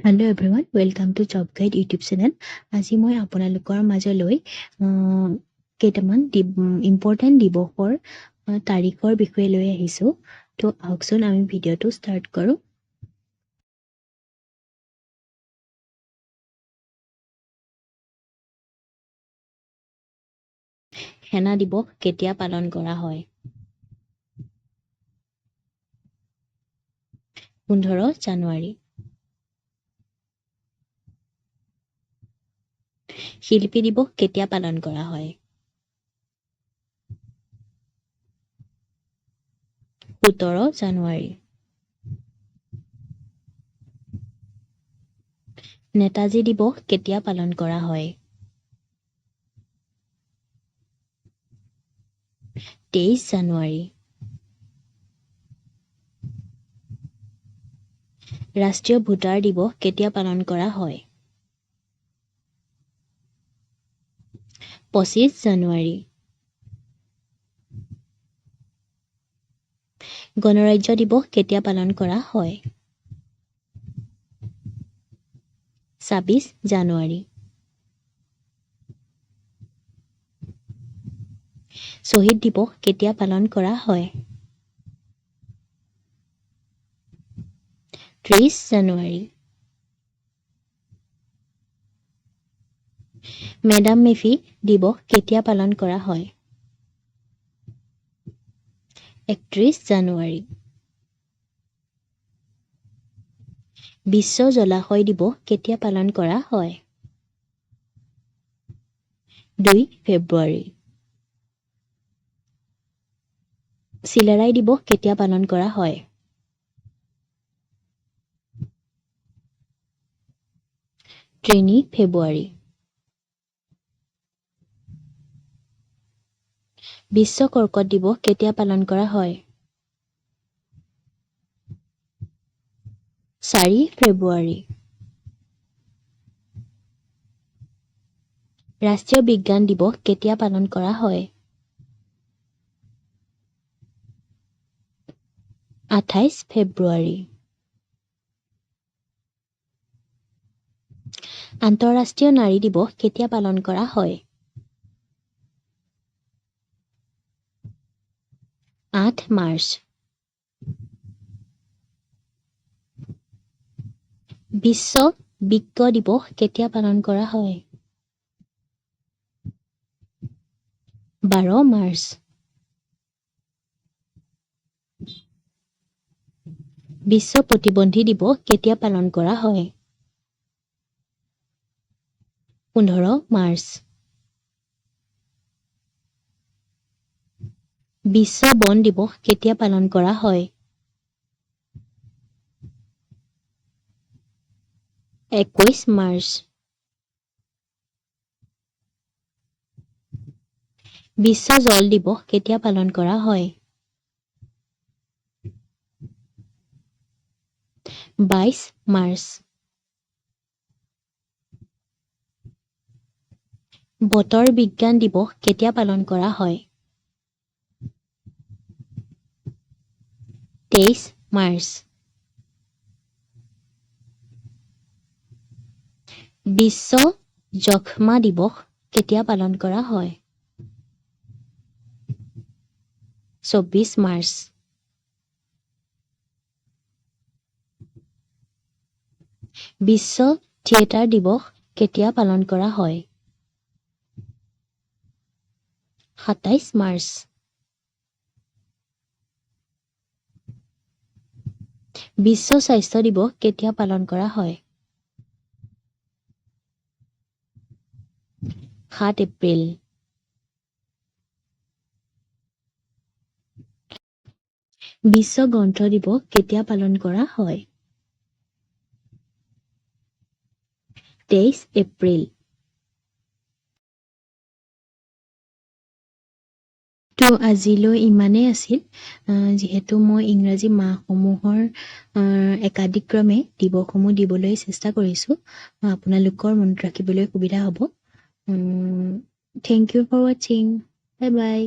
Hello everyone, welcome to Job Guide YouTube channel. আজি মই আপোনালোকৰ মাজলৈ কেইটামান ইম্পৰ্টেণ্ট দিৱসৰ তাৰিখৰ বিষয়ে লৈ আহিছো। তো আহকচোন আমি ভিডিঅ'টো ষ্টাৰ্ট কৰোঁ। সেনা দিৱস কেতিয়া পালন কৰা হয়? 15 জানুৱাৰী। শিল্পী দিৱস কেতিয়া পালন কৰা হয়? 17 জানুৱাৰী। নেতাজী দিৱস কেতিয়া পালন কৰা হয়? 23 জানুৱাৰী। ৰাষ্ট্ৰীয় ভোটাৰ দিৱস কেতিয়া পালন কৰা হয়? 25 জানুৱাৰী। গণৰাজ্য দিৱস কেতিয়া পালন কৰা হয়? 26 জানুৱাৰী। শ্বহীদ দিৱস কেতিয়া পালন কৰা হয়? 30 জানুৱাৰী। মেডাম মেফি দিৱস কেতিয়া পালন কৰা হয়? 31 জানুৱাৰী। বিশ্ব জলাশয় দিৱস কেতিয়া পালন কৰা হয়? 2 ফেব্ৰুৱাৰী। চিলাৰায় দিৱস কেতিয়া পালন কৰা হয়? 3 ফেব্ৰুৱাৰী। বিশ্ব কৰ্কট দিৱস কেতিয়া পালন কৰা হয়? 4 ফেব্ৰুৱাৰী। ৰাষ্ট্ৰীয় বিজ্ঞান দিৱস কেতিয়া পালন কৰা হয়? 28 ফেব্ৰুৱাৰী। আন্তঃৰাষ্ট্ৰীয় নাৰী দিৱস কেতিয়া পালন কৰা হয়? 8 মাৰ্চ। বিশ্ব বৃক্ক দিৱস কেতিয়া পালন কৰা হয়? 12 মাৰ্চ। বিশ্ব প্ৰতিবন্ধী দিৱস কেতিয়া পালন কৰা হয়? 15 মাৰ্চ। বিশ্ব বন দিৱস কেতিয়া পালন কৰা হয়? 21 মাৰ্চ। বিশ্ব জল দিৱস কেতিয়া পালন কৰা হয়? 22 মাৰ্চ। বতৰ বিজ্ঞান দিৱস কেতিয়া পালন কৰা হয়? 23 মাৰ্চ। বিশ্ব যক্ষ্মা দিৱস কেতিয়া পালন কৰা হয়? 24 মাৰ্চ। বিশ্ব থিয়েটাৰ দিৱস কেতিয়া পালন কৰা হয়? 27 মাৰ্চ। বিশ্ব স্বাস্থ্য দিৱস কেতিয়া পালন কৰা হয়? 7 এপ্ৰিল। বিশ্ব গ্ৰন্থ দিৱস কেতিয়া পালন কৰা হয়? 23 এপ্ৰিল। তো আজিলৈ ইমানেই আছিল। যিহেতু মই ইংৰাজী মাহসমূহৰ একাদিক্ৰমে দিৱসসমূহ দিবলৈ চেষ্টা কৰিছোঁ, আপোনালোকৰ মনত ৰাখিবলৈ সুবিধা হ'ব। থেংক ইউ ফৰ ৱাচিং। Bye bye.